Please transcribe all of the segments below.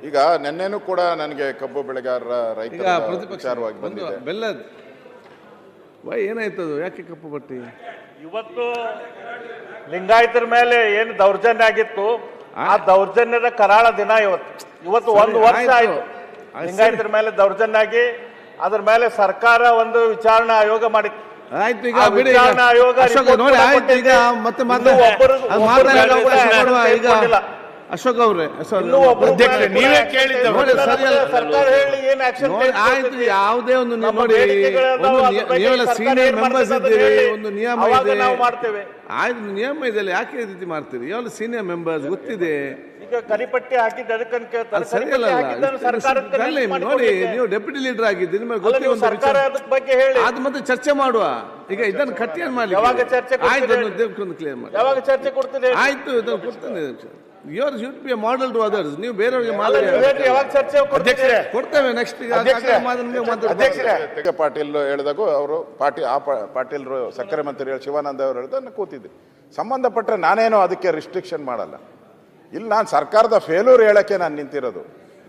ಈಗ ನಿನ್ನೆನೂ ಕೂಡ ನನಗೆ ಕಬ್ಬು ಬೆಳೆಗಾರರ ರೈತರ ವಿಚಾರವಾಗಿ ಬಂದಿದೆ. ಬೆಲ್ಲದ ಏನಾಯ್ತದು, ಯಾಕೆ ಕಪ್ಪು ಪಟ್ಟಿ? ಇವತ್ತು ಲಿಂಗಾಯತರ ಮೇಲೆ ಏನು ದೌರ್ಜನ್ಯ ಆಗಿತ್ತು, ಆ ದೌರ್ಜನ್ಯದ ಕರಾಳ ದಿನ ಇವತ್ತು ಒಂದು ವರ್ಷ ಆಯ್ತು ಲಿಂಗಾಯತರ ಮೇಲೆ ದೌರ್ಜನ್ಯ ಆಗಿ. ಅದ್ರ ಮೇಲೆ ಸರ್ಕಾರ ಒಂದು ವಿಚಾರಣಾ ಆಯೋಗ ಮಾಡಿತ್ತು. ಆಯ್ತು, ಈಗ ವಿಚಾರಣಾ ಆಯೋಗ ನೋಡಿ ಆಯ್ತು. ಈಗ ಮತ್ತೆ ಅಶೋಕ್ ಅವ್ರೆ, ನೀವೇ ಕೇಳಿದ್ದು ಆಯ್ತು. ಯಾವುದೇ ಒಂದು ನೋಡಿ, ನೀವೆಲ್ಲ ಸೀನಿಯರ್ ಮೆಂಬರ್ಸ್ ಇದ್ದೀರಿ, ಒಂದು ನಿಯಮ ಇದೆ, ಆಯ್ತು ನಿಯಮ ಇದೆ, ಯಾಕೆ ಈ ರೀತಿ ಮಾಡ್ತೀರಿ? ಯಾವಲ್ಲ ಸೀನಿಯರ್ ಮೆಂಬರ್ಸ್ ಗೊತ್ತಿದೆ. ಈಗ ಕರಿಪಟ್ಟಿ ಹಾಕಿದ್ದು ಸರಿಯಲ್ಲ. ನೋಡಿ, ನೀವು ಡೆಪ್ಯೂಟಿ ಲೀಡರ್ ಆಗಿದ್ದೀರಿ, ನಿಮಗೆ ಗೊತ್ತಿದೆ ಒಂದು ವಿಚಾರ, ಅದು ಮತ್ತೆ ಚರ್ಚೆ ಮಾಡುವ. ಈಗ ಇದನ್ನು ಕಟ್ಟಿ ಮಾಡಿ ಆಯ್ತು, ಕ್ಲಿಯರ್ ಮಾಡಿ. ಯಾವಾಗ ಚರ್ಚೆ ಕೊಡ್ತೀನಿ? ಆಯ್ತು, ಇದನ್ನು ಕೊಡ್ತೇನೆ. Your should be a model to others. ನೀವು ಬೇರೆಯವ್ರಿಗೆ ಕೊಡ್ತೇವೆ ನೆಕ್ಸ್ಟ್. ಪಾಟೀಲ್ ಹೇಳಿದಾಗ ಅವರು ಪಾಟೀಲ್ರು ಸಕ್ಕರೆ ಮಂತ್ರಿ ಶಿವಾನಂದ ಅವರು ಹೇಳಿದ ಕೂತಿದ್ದೆ. ಸಂಬಂಧಪಟ್ಟ ನಾನೇನೋ ಅದಕ್ಕೆ ರಿಸ್ಟ್ರಿಕ್ಷನ್ ಮಾಡಲ್ಲ. ಇಲ್ಲಿ ನಾನು ಸರ್ಕಾರದ ಫೇಲ್ಯೂರ್ ಹೇಳಕ್ಕೆ ನಾನು ನಿಂತಿರೋದು.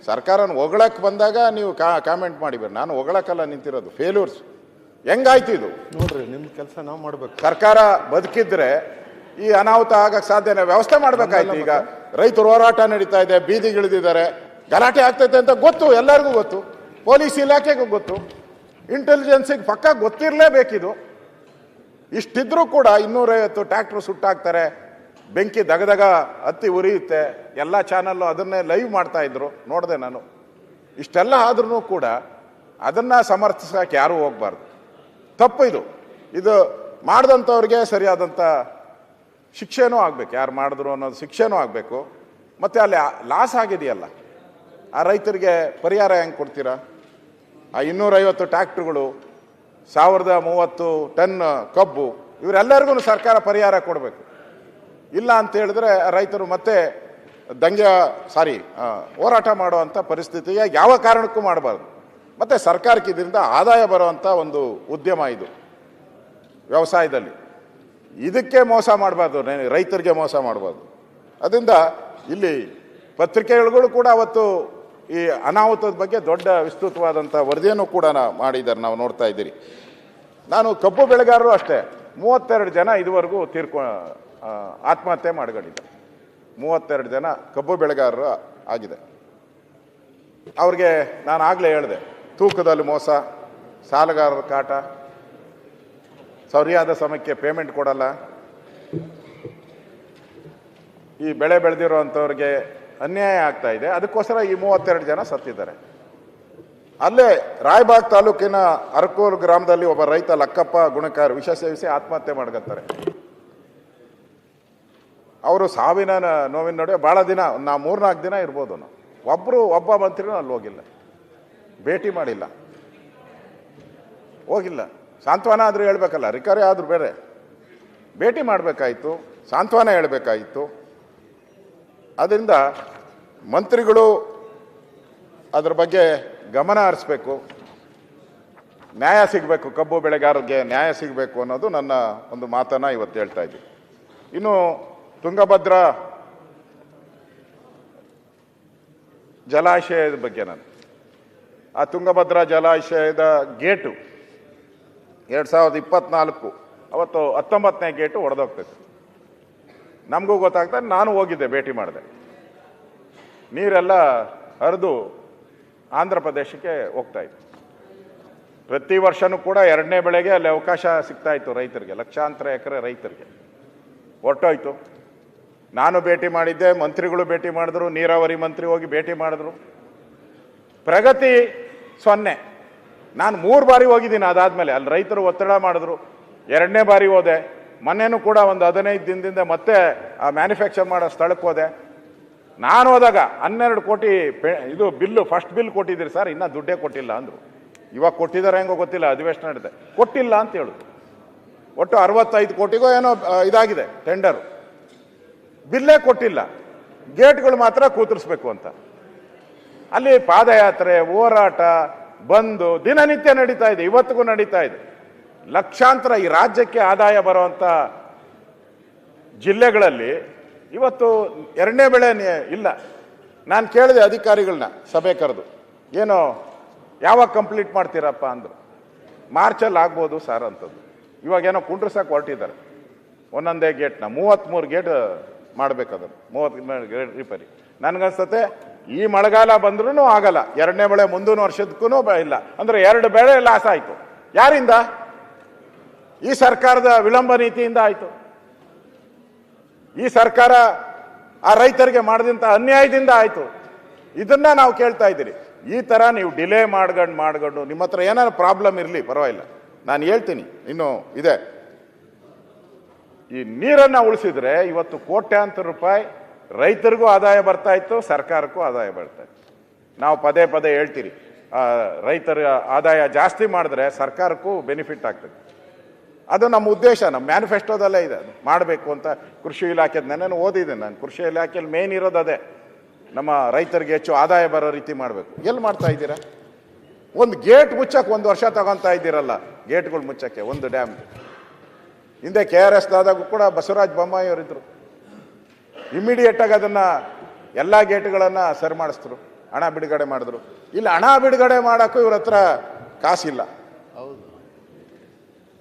ಸರ್ಕಾರನ ಹೊಗಳಕ್ಕೆ ಬಂದಾಗ ನೀವು ಕಾಮೆಂಟ್ ಮಾಡಿಬೇಡಿ. ನಾನು ಹೊಗಳಕ್ಕಲ್ಲ ನಿಂತಿರೋದು, ಫೇಲ್ಯೂರ್ಸ್. ಹೆಂಗಾಯ್ತು ಇದು ನೋಡ್ರಿ, ನಿಮ್ಮ ಕೆಲಸ ನಾವು ಮಾಡ್ಬೇಕು. ಸರ್ಕಾರ ಬದುಕಿದ್ರೆ ಈ ಅನಾಹುತ ಆಗಕ್ಕೆ ಸಾಧ್ಯನೇ, ವ್ಯವಸ್ಥೆ ಮಾಡ್ಬೇಕಾಯ್ತು. ಈಗ ರೈತರು ಹೋರಾಟ ನಡೀತಾ ಇದೆ, ಬೀದಿಗಿಳಿದಿದ್ದಾರೆ, ಗಲಾಟೆ ಆಗ್ತೈತೆ ಅಂತ ಗೊತ್ತು, ಎಲ್ಲರಿಗೂ ಗೊತ್ತು, ಪೊಲೀಸ್ ಇಲಾಖೆಗೂ ಗೊತ್ತು, ಇಂಟೆಲಿಜೆನ್ಸಿಗೆ ಪಕ್ಕ ಗೊತ್ತಿರಲೇಬೇಕಿದು. ಇಷ್ಟಿದ್ರೂ ಕೂಡ 250 ಟ್ರ್ಯಾಕ್ಟರ್ ಸುಟ್ಟಾಕ್ತಾರೆ, ಬೆಂಕಿ ದಗದಗ ಹತ್ತಿ ಉರಿಯುತ್ತೆ. ಎಲ್ಲ ಚಾನಲ್ಲು ಅದನ್ನೇ ಲೈವ್ ಮಾಡ್ತಾ ಇದ್ರು, ನೋಡಿದೆ ನಾನು. ಇಷ್ಟೆಲ್ಲ ಆದ್ರೂ ಕೂಡ ಅದನ್ನು ಸಮರ್ಥಿಸಕ್ಕೆ ಯಾರೂ ಹೋಗ್ಬಾರ್ದು. ತಪ್ಪು ಇದು. ಇದು ಮಾಡಿದಂಥವ್ರಿಗೆ ಸರಿಯಾದಂಥ ಶಿಕ್ಷೆನೂ ಆಗಬೇಕು, ಯಾರು ಮಾಡಿದ್ರು ಅನ್ನೋದು ಶಿಕ್ಷೆನೂ ಆಗಬೇಕು. ಮತ್ತು ಅಲ್ಲಿ ಲಾಸ್ ಆಗಿದೆಯಲ್ಲ, ಆ ರೈತರಿಗೆ ಪರಿಹಾರ ಹೆಂಗೆ ಕೊಡ್ತೀರಾ? ಆ 250 ಟ್ರ್ಯಾಕ್ಟ್ರುಗಳು, 1030 ಟನ್ ಕಬ್ಬು, ಇವರೆಲ್ಲರಿಗೂ ಸರ್ಕಾರ ಪರಿಹಾರ ಕೊಡಬೇಕು. ಇಲ್ಲ ಅಂತ ಹೇಳಿದ್ರೆ ರೈತರು ಮತ್ತೆ ಹೋರಾಟ ಮಾಡುವಂಥ ಪರಿಸ್ಥಿತಿಗೆ ಯಾವ ಕಾರಣಕ್ಕೂ ಮಾಡಬಾರ್ದು. ಮತ್ತು ಸರ್ಕಾರಕ್ಕೆ ಇದರಿಂದ ಆದಾಯ ಬರುವಂಥ ಒಂದು ಉದ್ಯಮ ಇದು ವ್ಯವಸಾಯದಲ್ಲಿ. ಇದಕ್ಕೆ ಮೋಸ ಮಾಡಬಾರ್ದು, ರೈತರಿಗೆ ಮೋಸ ಮಾಡಬಾರ್ದು. ಅದರಿಂದ ಇಲ್ಲಿ ಪತ್ರಿಕೆಗಳು ಕೂಡ ಅವತ್ತು ಈ ಅನಾಹುತದ ಬಗ್ಗೆ ದೊಡ್ಡ ವಿಸ್ತೃತವಾದಂಥ ವರದಿಯನ್ನು ಕೂಡ ಮಾಡಿದ್ದಾರೆ, ನಾವು ನೋಡ್ತಾ ಇದ್ದೀರಿ. ನಾನು ಕಬ್ಬು ಬೆಳೆಗಾರರು ಅಷ್ಟೇ 32 ಜನ ಇದುವರೆಗೂ ಆತ್ಮಹತ್ಯೆ ಮಾಡ್ಕೊಂಡಿದ್ದಾರೆ. 32 ಜನ ಕಬ್ಬು ಬೆಳೆಗಾರರು ಆಗಿದೆ. ಅವ್ರಿಗೆ ನಾನು ಆಗಲೇ ಹೇಳಿದೆ, ತೂಕದಲ್ಲಿ ಮೋಸ, ಸಾಲಗಾರರ ಕಾಟ, ಸರಿಯಾದ ಸಮಯಕ್ಕೆ ಪೇಮೆಂಟ್ ಕೊಡಲ್ಲ, ಈ ಬೆಳೆ ಬೆಳೆದಿರೋ ಅಂಥವ್ರಿಗೆ ಅನ್ಯಾಯ ಆಗ್ತಾ ಇದೆ. ಅದಕ್ಕೋಸ್ಕರ ಈ 32 ಜನ ಸತ್ತಿದ್ದಾರೆ. ಅಲ್ಲೇ ರಾಯಬಾಗ್ ತಾಲೂಕಿನ ಅರಕೋಲ್ ಗ್ರಾಮದಲ್ಲಿ ಒಬ್ಬ ರೈತ ಲಕ್ಕಪ್ಪ ಗುಣಕಾರ ವಿಷ ಸೇವಿಸಿ ಆತ್ಮಹತ್ಯೆ ಮಾಡ್ಕೊತಾರೆ. ಅವರು ಸಾವಿನ ನೋವಿನ ನಡುವೆ ಭಾಳ ದಿನ, 3-4 ದಿನ ಇರ್ಬೋದು. ಒಬ್ಬ ಮಂತ್ರಿನೂ ಅಲ್ಲಿ ಹೋಗಿಲ್ಲ, ಭೇಟಿ ಮಾಡಿಲ್ಲ, ಹೋಗಿಲ್ಲ. ಸಾಂತ್ವನ ಆದರೂ ಹೇಳ್ಬೇಕಲ್ಲ, ರಿಕವರಿ ಆದರೂ ಬೇರೆ, ಭೇಟಿ ಮಾಡಬೇಕಾಯಿತು, ಸಾಂತ್ವನ ಹೇಳಬೇಕಾಯಿತು. ಅದರಿಂದ ಮಂತ್ರಿಗಳು ಅದ್ರ ಬಗ್ಗೆ ಗಮನ ಹರಿಸ್ಬೇಕು, ನ್ಯಾಯ ಸಿಗಬೇಕು, ಕಬ್ಬು ಬೆಳೆಗಾರರಿಗೆ ನ್ಯಾಯ ಸಿಗಬೇಕು ಅನ್ನೋದು ನನ್ನ ಒಂದು ಮಾತನ್ನು ಇವತ್ತು ಹೇಳ್ತಾ ಇದ್ದೀವಿ. ಇನ್ನು ತುಂಗಭದ್ರಾ ಜಲಾಶಯದ ಬಗ್ಗೆ ಆ ತುಂಗಭದ್ರಾ ಜಲಾಶಯದ ಗೇಟು 2024 ಅವತ್ತು 19ನೇ ಗೇಟು ಒಡೆದೋಗ್ತೈತೆ. ನಮಗೂ ಗೊತ್ತಾಗ್ತದೆ, ನಾನು ಹೋಗಿದ್ದೆ, ಭೇಟಿ ಮಾಡಿದೆ. ನೀರೆಲ್ಲ ಹರಿದು ಆಂಧ್ರ ಪ್ರದೇಶಕ್ಕೆ ಹೋಗ್ತಾ ಇತ್ತು. ಪ್ರತಿ ವರ್ಷನೂ ಕೂಡ 2ನೇ ಬೆಳೆಗೆ ಅಲ್ಲಿ ಅವಕಾಶ ಸಿಗ್ತಾ ಇತ್ತು ರೈತರಿಗೆ, ಲಕ್ಷಾಂತರ ಎಕರೆ ರೈತರಿಗೆ. ಹೊರಟೋಯ್ತು. ನಾನು ಭೇಟಿ ಮಾಡಿದ್ದೆ, ಮಂತ್ರಿಗಳು ಭೇಟಿ ಮಾಡಿದ್ರು, ನೀರಾವರಿ ಮಂತ್ರಿ ಹೋಗಿ ಭೇಟಿ ಮಾಡಿದ್ರು. ಪ್ರಗತಿ 0. ನಾನು 3 ಬಾರಿ ಹೋಗಿದ್ದೀನಿ. ಅದಾದಮೇಲೆ ಅಲ್ಲಿ ರೈತರು ಒತ್ತಡ ಮಾಡಿದ್ರು, 2ನೇ ಬಾರಿ ಹೋದೆ. ಮೊನ್ನೆನೂ ಕೂಡ ಒಂದು 15 ದಿನದಿಂದ ಮತ್ತೆ ಆ ಮ್ಯಾನುಫ್ಯಾಕ್ಚರ್ ಮಾಡೋ ಸ್ಥಳಕ್ಕೆ ಹೋದೆ. ನಾನು ಹೋದಾಗ 12 ಕೋಟಿ ಇದು ಬಿಲ್ಲು, ಫಸ್ಟ್ ಬಿಲ್ ಕೊಟ್ಟಿದ್ದೀರಿ ಸರ್, ಇನ್ನೂ ದುಡ್ಡೇ ಕೊಟ್ಟಿಲ್ಲ ಅಂದರು. ಇವಾಗ ಕೊಟ್ಟಿದ್ದಾರೆ ಹೆಂಗೋ ಗೊತ್ತಿಲ್ಲ, ಅಧಿವೇಶನ ನಡೆದೆ, ಕೊಟ್ಟಿಲ್ಲ ಅಂತ ಹೇಳುದು. ಒಟ್ಟು 65 ಕೋಟಿಗೋ ಏನೋ ಇದಾಗಿದೆ ಟೆಂಡರು, ಬಿಲ್ಲೇ ಕೊಟ್ಟಿಲ್ಲ. ಗೇಟ್ಗಳು ಮಾತ್ರ ಕೂತರಿಸ್ಬೇಕು ಅಂತ. ಅಲ್ಲಿ ಪಾದಯಾತ್ರೆ, ಹೋರಾಟ, ಬಂದು ದಿನನಿತ್ಯ ನಡೀತಾ ಇದೆ, ಇವತ್ತಿಗೂ ನಡೀತಾ ಇದೆ. ಲಕ್ಷಾಂತರ ಈ ರಾಜ್ಯಕ್ಕೆ ಆದಾಯ ಬರುವಂಥ ಜಿಲ್ಲೆಗಳಲ್ಲಿ ಇವತ್ತು 2ನೇ ಬೆಳೆ ಇಲ್ಲ. ನಾನು ಕೇಳಿದೆ ಅಧಿಕಾರಿಗಳನ್ನ ಸಭೆ ಕರೆದು, ಏನು ಯಾವಾಗ ಕಂಪ್ಲೀಟ್ ಮಾಡ್ತೀರಪ್ಪ ಅಂದರು. ಮಾರ್ಚಲ್ಲಿ ಆಗ್ಬೋದು ಸರ್ ಅಂತದ್ದು. ಇವಾಗೇನೋ ಕುಂಡ್ರಸಕ್ಕೆ ಹೊರಟಿದ್ದಾರೆ ಒಂದೊಂದೇ ಗೇಟ್ನ, 33 ಗೇಟ್ ಮಾಡಬೇಕದನ್ನು, 30 ಗೇಟ್ ರಿಪೇರಿ. ನನಗನ್ಸುತ್ತೆ ಈ ಮಳೆಗಾಲ ಬಂದ್ರೂ ಆಗಲ್ಲ, ಎರಡನೇ ಬೆಳೆ ಮುಂದಿನ ವರ್ಷದಕ್ಕೂ ಇಲ್ಲ ಅಂದರೆ 2 ಬೆಳೆ ಲಾಸ್ ಆಯಿತು. ಯಾರಿಂದ? ಈ ಸರ್ಕಾರದ ವಿಳಂಬ ನೀತಿಯಿಂದ ಆಯಿತು. ಈ ಸರ್ಕಾರ ಆ ರೈತರಿಗೆ ಮಾಡಿದಂಥ ಅನ್ಯಾಯದಿಂದ ಆಯಿತು. ಇದನ್ನ ನಾವು ಕೇಳ್ತಾ ಇದ್ದೀರಿ. ಈ ಥರ ನೀವು ಡಿಲೇ ಮಾಡ್ಕೊಂಡು ನಿಮ್ಮ ಹತ್ರ ಏನಾದ್ರು ಪ್ರಾಬ್ಲಮ್ ಇರಲಿ ಪರವಾಗಿಲ್ಲ, ನಾನು ಹೇಳ್ತೀನಿ, ಇನ್ನೂ ಇದೆ. ಈ ನೀರನ್ನು ಉಳಿಸಿದ್ರೆ ಇವತ್ತು ಕೋಟ್ಯಾಂತರ ರೂಪಾಯಿ ರೈತರಿಗೂ ಆದಾಯ ಬರ್ತಾ ಇತ್ತು, ಸರ್ಕಾರಕ್ಕೂ ಆದಾಯ ಬರ್ತಾ ಇತ್ತು. ನಾವು ಪದೇ ಪದೇ ಹೇಳ್ತೀರಿ, ರೈತರ ಆದಾಯ ಜಾಸ್ತಿ ಮಾಡಿದ್ರೆ ಸರ್ಕಾರಕ್ಕೂ ಬೆನಿಫಿಟ್ ಆಗ್ತದೆ. ಅದು ನಮ್ಮ ಉದ್ದೇಶ, ನಮ್ಮ ಮ್ಯಾನಿಫೆಸ್ಟೋದಲ್ಲೇ ಇದೆ, ಅದು ಮಾಡಬೇಕು ಅಂತ. ಕೃಷಿ ಇಲಾಖೆದು ನೆನ್ನೆ ಓದಿದ್ದೀನಿ ನಾನು. ಕೃಷಿ ಇಲಾಖೆಯಲ್ಲಿ ಮೇನ್ ಇರೋದು ಅದೇ, ನಮ್ಮ ರೈತರಿಗೆ ಹೆಚ್ಚು ಆದಾಯ ಬರೋ ರೀತಿ ಮಾಡಬೇಕು. ಎಲ್ಲಿ ಮಾಡ್ತಾ ಇದ್ದೀರಾ? ಒಂದು ಗೇಟ್ ಮುಚ್ಚಕ್ಕೆ 1 ವರ್ಷ ತಗೊತಾ ಇದ್ದೀರಲ್ಲ, ಗೇಟ್ಗಳು ಮುಚ್ಚಕ್ಕೆ ಒಂದು ಡ್ಯಾಮ್. ಹಿಂದೆ KRS ಆದಾಗೂ ಕೂಡ ಬಸವರಾಜ ಬೊಮ್ಮಾಯಿ ಅವರಿದ್ದರು. ಇಮಿಡಿಯೇಟಾಗಿ ಅದನ್ನು ಎಲ್ಲ ಗೇಟ್ಗಳನ್ನು ಸರಿ ಮಾಡಿಸಿದ್ರು, ಹಣ ಬಿಡುಗಡೆ ಮಾಡಿದ್ರು. ಇಲ್ಲ, ಹಣ ಬಿಡುಗಡೆ ಮಾಡೋಕ್ಕೂ ಇವ್ರ ಹತ್ರ ಕಾಸಿಲ್ಲ.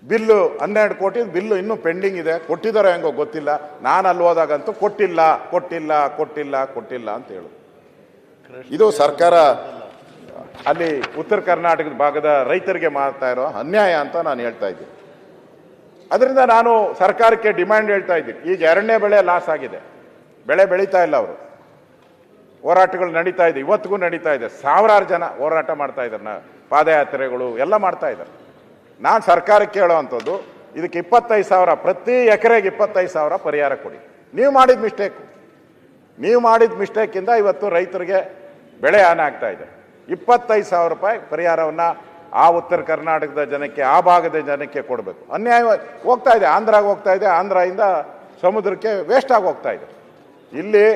ಬಿಲ್ಲು 12 ಕೋಟಿ ಬಿಲ್ಲು ಇನ್ನೂ ಪೆಂಡಿಂಗ್ ಇದೆ. ಕೊಟ್ಟಿದ್ದಾರೋ ಹೆಂಗೋ ಗೊತ್ತಿಲ್ಲ. ನಾನು ಅಲ್ಲಿ ಹೋದಾಗಂತೂ ಕೊಟ್ಟಿಲ್ಲ ಅಂತ ಹೇಳು. ಇದು ಸರ್ಕಾರ ಅಲ್ಲಿ ಉತ್ತರ ಕರ್ನಾಟಕದ ಭಾಗದ ರೈತರಿಗೆ ಮಾಡ್ತಾ ಇರೋ ಅನ್ಯಾಯ ಅಂತ ನಾನು ಹೇಳ್ತಾ ಇದ್ದೀನಿ. ಅದರಿಂದ ನಾನು ಸರ್ಕಾರಕ್ಕೆ ಡಿಮ್ಯಾಂಡ್ ಹೇಳ್ತಾ ಇದ್ದೀನಿ. ಈಗ 2ನೇ ಬೆಳೆ ಲಾಸ್ ಆಗಿದೆ, ಬೆಳೆ ಬೆಳೀತಾ ಇಲ್ಲ. ಅವರು ಹೋರಾಟಗಳು ನಡೀತಾ ಇದೆ, ಇವತ್ತಿಗೂ ನಡೀತಾ ಇದೆ. ಸಾವಿರಾರು ಜನ ಹೋರಾಟ ಮಾಡ್ತಾ ಇದ್ದಾರೆ, ಪಾದಯಾತ್ರೆಗಳು ಎಲ್ಲ ಮಾಡ್ತಾ ಇದ್ದಾರೆ. ನಾನು ಸರ್ಕಾರಕ್ಕೆ ಹೇಳೋವಂಥದ್ದು, ಇದಕ್ಕೆ 25,000 ಪ್ರತಿ ಎಕರೆಗೆ 25,000 ಪರಿಹಾರ ಕೊಡಿ. ನೀವು ಮಾಡಿದ ಮಿಸ್ಟೇಕಿಂದ ಇವತ್ತು ರೈತರಿಗೆ ಬೆಳೆ ಹಾನಿ ಆಗ್ತಾ ಇದೆ. 25,000 ರೂಪಾಯಿ ಪರಿಹಾರವನ್ನು ಆ ಉತ್ತರ ಕರ್ನಾಟಕದ ಜನಕ್ಕೆ, ಆ ಭಾಗದ ಜನಕ್ಕೆ ಕೊಡಬೇಕು. ಅನ್ಯಾಯವಾಗಿ ಹೋಗ್ತಾ ಇದೆ, ಆಂಧ್ರಾಗೆ ಹೋಗ್ತಾ ಇದೆ, ಆಂಧ್ರದಿಂದ ಸಮುದ್ರಕ್ಕೆ ವೇಸ್ಟ್ ಆಗಿ ಹೋಗ್ತಾ ಇದೆ. ಇಲ್ಲಿ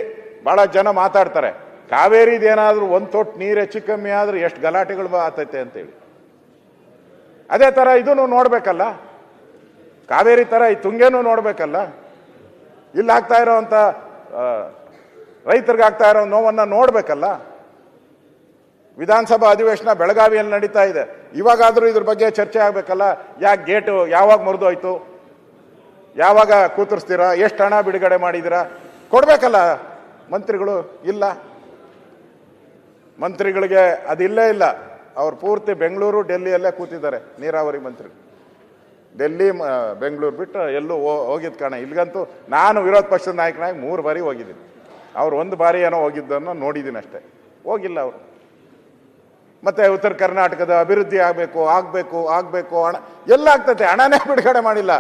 ಭಾಳ ಜನ ಮಾತಾಡ್ತಾರೆ, ಕಾವೇರಿದೇನಾದರೂ ಒಂದು ತೊಟ್ಟು ನೀರು ಹೆಚ್ಚು ಕಮ್ಮಿ ಆದರೂ ಎಷ್ಟು ಗಲಾಟೆಗಳು ಆಗ್ತೈತೆ ಅಂತೇಳಿ. ಅದೇ ಥರ ಇದನ್ನು ನೋಡಬೇಕಲ್ಲ, ಕಾವೇರಿ ಥರ ಈ ತುಂಗೇನೂ ನೋಡಬೇಕಲ್ಲ. ಇಲ್ಲಿ ಆಗ್ತಾ ಇರೋವಂಥ ರೈತರಿಗೆ ಆಗ್ತಾ ಇರೋ ನೋವನ್ನು ನೋಡಬೇಕಲ್ಲ. ವಿಧಾನಸಭಾ ಅಧಿವೇಶನ ಬೆಳಗಾವಿಯಲ್ಲಿ ನಡೀತಾ ಇದೆ, ಇವಾಗಾದರೂ ಇದ್ರ ಬಗ್ಗೆ ಚರ್ಚೆ ಆಗಬೇಕಲ್ಲ. ಯಾಕೆ ಗೇಟು ಯಾವಾಗ ಮುರಿದೋಯ್ತು, ಯಾವಾಗ ಕೂತರಿಸ್ತೀರಾ, ಎಷ್ಟು ಹಣ ಬಿಡುಗಡೆ ಮಾಡಿದ್ದೀರಾ ಕೊಡಬೇಕಲ್ಲ ಮಂತ್ರಿಗಳು. ಇಲ್ಲ, ಮಂತ್ರಿಗಳಿಗೆ ಅದಿಲ್ಲೇ ಇಲ್ಲ. ಅವ್ರು ಪೂರ್ತಿ ಬೆಂಗಳೂರು ಡೆಲ್ಲಿಯಲ್ಲೇ ಕೂತಿದ್ದಾರೆ, ನೀರಾವರಿ ಮಂತ್ರಿ. ಡೆಲ್ಲಿ ಬೆಂಗಳೂರು ಬಿಟ್ಟು ಎಲ್ಲೂ ಹೋಗಿದ್ದು ಕಾರಣ. ಇಲ್ಲಿಗಂತೂ ನಾನು ವಿರೋಧ ಪಕ್ಷದ ನಾಯಕನಾಗಿ 3 ಬಾರಿ ಹೋಗಿದ್ದೀನಿ. ಅವ್ರು 1 ಬಾರಿ ಏನೋ ಹೋಗಿದ್ದನ್ನು ನೋಡಿದ್ದೀನಿ ಅಷ್ಟೇ, ಹೋಗಿಲ್ಲ ಅವರು. ಮತ್ತೆ ಉತ್ತರ ಕರ್ನಾಟಕದ ಅಭಿವೃದ್ಧಿ ಆಗಬೇಕು ಹಣ ಎಲ್ಲ ಆಗ್ತೈತೆ. ಹಣನೇ ಬಿಡುಗಡೆ ಮಾಡಿಲ್ಲ,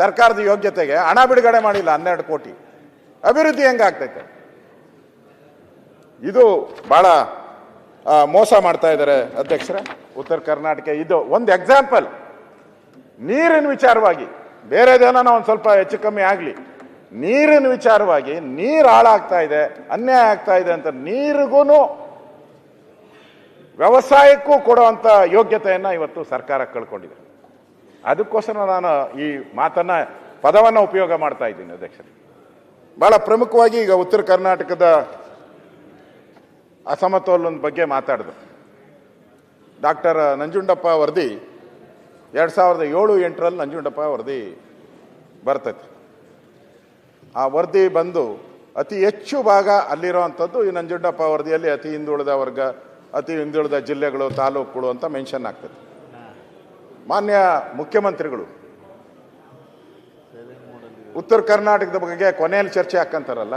ಸರ್ಕಾರದ ಯೋಗ್ಯತೆಗೆ ಹಣ ಬಿಡುಗಡೆ ಮಾಡಿಲ್ಲ. 12 ಕೋಟಿ ಅಭಿವೃದ್ಧಿ ಹೆಂಗಾಗ್ತೈತೆ? ಇದು ಭಾಳ ಮೋಸ ಮಾಡ್ತಾ ಇದ್ದಾರೆ ಅಧ್ಯಕ್ಷರೇ ಉತ್ತರ ಕರ್ನಾಟಕ. ಇದು ಒಂದು ಎಕ್ಸಾಂಪಲ್. ನೀರಿನ ವಿಚಾರವಾಗಿ ಬೇರೆದೇನೋ ಒಂದು ಸ್ವಲ್ಪ ಹೆಚ್ಚು ಕಮ್ಮಿ ಆಗಲಿ, ನೀರಿನ ವಿಚಾರವಾಗಿ ನೀರು ಹಾಳಾಗ್ತಾ ಇದೆ, ಅನ್ಯಾಯ ಆಗ್ತಾ ಇದೆ ಅಂತ ನೀರಿಗೂ ವ್ಯವಸಾಯಕ್ಕೂ ಕೊಡುವಂಥ ಯೋಗ್ಯತೆಯನ್ನು ಇವತ್ತು ಸರ್ಕಾರ ಕಳ್ಕೊಂಡಿದೆ. ಅದಕ್ಕೋಸ್ಕರ ನಾನು ಈ ಪದವನ್ನು ಉಪಯೋಗ ಮಾಡ್ತಾ ಇದ್ದೀನಿ ಅಧ್ಯಕ್ಷರೇ. ಭಾಳ ಪ್ರಮುಖವಾಗಿ ಈಗ ಉತ್ತರ ಕರ್ನಾಟಕದ ಅಸಮತೋಲನದ ಬಗ್ಗೆ ಮಾತಾಡಿದ್ರು. ಡಾಕ್ಟರ್ ನಂಜುಂಡಪ್ಪ ವರದಿ 2007-8ರಲ್ಲಿ ನಂಜುಂಡಪ್ಪ ವರದಿ ಬರ್ತೈತೆ. ಆ ವರದಿ ಬಂದು ಅತಿ ಹೆಚ್ಚು ಭಾಗ ಅಲ್ಲಿರೋವಂಥದ್ದು ಈ ನಂಜುಂಡಪ್ಪ ವರದಿಯಲ್ಲಿ ಅತಿ ಹಿಂದುಳಿದ ವರ್ಗ, ಅತಿ ಹಿಂದುಳಿದ ಜಿಲ್ಲೆಗಳು, ತಾಲೂಕುಗಳು ಅಂತ ಮೆನ್ಷನ್ ಆಗ್ತದೆ. ಮಾನ್ಯ ಮುಖ್ಯಮಂತ್ರಿಗಳು ಉತ್ತರ ಕರ್ನಾಟಕದ ಬಗ್ಗೆ ಕೊನೆಯಲ್ಲಿ ಚರ್ಚೆ ಹಾಕಂತಾರಲ್ಲ,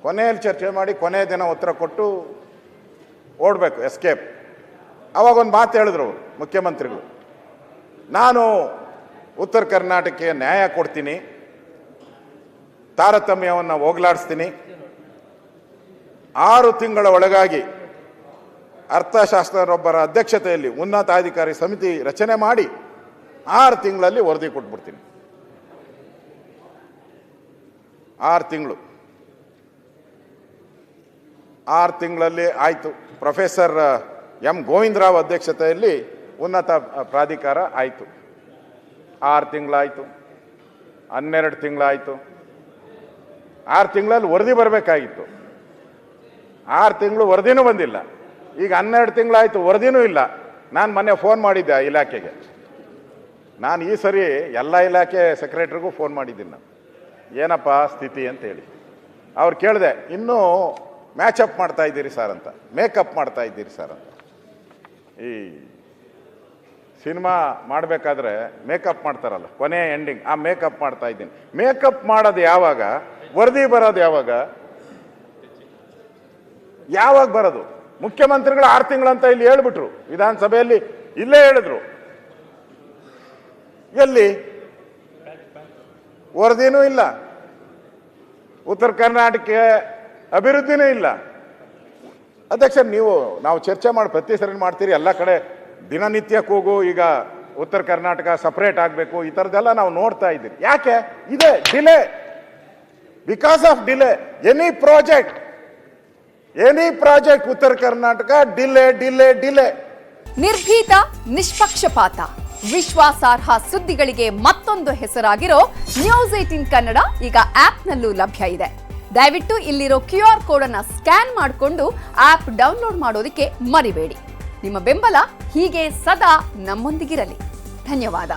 ಕೊನೆಯಲ್ಲಿ ಚರ್ಚೆ ಮಾಡಿ ಕೊನೆಯ ದಿನ ಉತ್ತರ ಕೊಟ್ಟು ಓಡಬೇಕು, ಎಸ್ಕೇಪ್. ಅವಾಗ ಒಂದು ಮಾತು ಹೇಳಿದ್ರು ಮುಖ್ಯಮಂತ್ರಿಗಳು, ನಾನು ಉತ್ತರ ಕರ್ನಾಟಕಕ್ಕೆ ನ್ಯಾಯ ಕೊಡ್ತೀನಿ, ತಾರತಮ್ಯವನ್ನು ಹೋಗಲಾಡಿಸ್ತೀನಿ, 6 ತಿಂಗಳ ಒಳಗಾಗಿ ಅರ್ಥಶಾಸ್ತ್ರರೊಬ್ಬರ ಅಧ್ಯಕ್ಷತೆಯಲ್ಲಿ ಉನ್ನತಾಧಿಕಾರಿ ಸಮಿತಿ ರಚನೆ ಮಾಡಿ 6 ತಿಂಗಳಲ್ಲಿ ವರದಿ ಕೊಟ್ಬಿಡ್ತೀನಿ. 6 ತಿಂಗಳು, 6 ತಿಂಗಳಲ್ಲಿ ಆಯಿತು. ಪ್ರೊಫೆಸರ್ ಎಂ ಗೋವಿಂದರಾವ್ ಅಧ್ಯಕ್ಷತೆಯಲ್ಲಿ ಉನ್ನತ ಪ್ರಾಧಿಕಾರ ಆಯಿತು. 6 ತಿಂಗಳಾಯಿತು, 12 ತಿಂಗಳಾಯಿತು. 6 ತಿಂಗಳಲ್ಲಿ ವರದಿ ಬರಬೇಕಾಗಿತ್ತು. 6 ತಿಂಗಳು ವರದಿನೂ ಬಂದಿಲ್ಲ. ಈಗ 12 ತಿಂಗಳಾಯ್ತು, ವರದಿನೂ ಇಲ್ಲ. ನಾನು ಮೊನ್ನೆ ಫೋನ್ ಮಾಡಿದ್ದೆ ಇಲಾಖೆಗೆ. ನಾನು ಈ ಸರಿ ಎಲ್ಲ ಇಲಾಖೆ ಸೆಕ್ರೆಟರಿಗೂ ಫೋನ್ ಮಾಡಿದ್ದೀನಿ. ನಾನು ಏನಪ್ಪ ಸ್ಥಿತಿ ಅಂತ ಹೇಳಿ ಅವ್ರು ಕೇಳಿದೆ. ಇನ್ನೂ ಮ್ಯಾಚಪ್ ಮಾಡ್ತಾ ಇದ್ದೀರಿ ಸರ್ ಅಂತ, ಮೇಕಪ್ ಮಾಡ್ತಾ ಇದ್ದೀರಿ ಸರ್ ಅಂತ. ಈ ಸಿನಿಮಾ ಮಾಡಬೇಕಾದ್ರೆ ಮೇಕಪ್ ಮಾಡ್ತಾರಲ್ಲ, ಕೊನೆ ಎಂಡಿಂಗ್, ಆ ಮೇಕಪ್ ಮಾಡ್ತಾ ಇದ್ದೀನಿ. ಮೇಕಪ್ ಮಾಡೋದು ಯಾವಾಗ? ವರದಿ ಬರೋದು ಯಾವಾಗ? ಯಾವಾಗ ಬರೋದು? ಮುಖ್ಯಮಂತ್ರಿಗಳು 6 ತಿಂಗಳಂತ ಇಲ್ಲಿ ಹೇಳ್ಬಿಟ್ರು, ವಿಧಾನಸಭೆಯಲ್ಲಿ ಇಲ್ಲೇ ಹೇಳಿದ್ರು. ಎಲ್ಲಿ ವರದಿನೂ ಇಲ್ಲ, ಉತ್ತರ ಕರ್ನಾಟಕ ಅಭಿವೃದ್ಧಿನೂ ಇಲ್ಲ. ಅಧ್ಯಕ್ಷ, ನಾವು ಚರ್ಚೆ ಮಾಡಿ ಪ್ರತಿ ಸರಿ ಮಾಡ್ತೀರಿ, ಎಲ್ಲ ಕಡೆ ದಿನನಿತ್ಯ ಕೂಗು, ಈಗ ಉತ್ತರ ಕರ್ನಾಟಕ ಸಪರೇಟ್ ಆಗಬೇಕು, ಈ ಥರದ್ದೆಲ್ಲ ನಾವು ನೋಡ್ತಾ ಇದ್ದೀರಿ. ಯಾಕೆ ಇದೆ delay? Because of delay. Any project ಉತ್ತರ ಕರ್ನಾಟಕ ಡಿಲೇ ಡಿಲೇ ಡಿಲೇ. ನಿರ್ಭೀತ, ನಿಷ್ಪಕ್ಷಪಾತ, ವಿಶ್ವಾಸಾರ್ಹ ಸುದ್ದಿಗಳಿಗೆ ಮತ್ತೊಂದು ಹೆಸರಾಗಿರೋ ನ್ಯೂಸ್ 18 ಕನ್ನಡ ಈಗ ಆಪ್ನಲ್ಲೂ ಲಭ್ಯ ಇದೆ. ದಯವಿಟ್ಟು ಇಲ್ಲಿರೋ QR ಕೋಡ್ ಅನ್ನ ಸ್ಕ್ಯಾನ್ ಮಾಡಿಕೊಂಡು ಆಪ್ ಡೌನ್ಲೋಡ್ ಮಾಡೋದಕ್ಕೆ ಮರಿಬೇಡಿ. ನಿಮ್ಮ ಬೆಂಬಲ ಹೀಗೆ ಸದಾ ನಮ್ಮೊಂದಿಗಿರಲಿ. ಧನ್ಯವಾದ.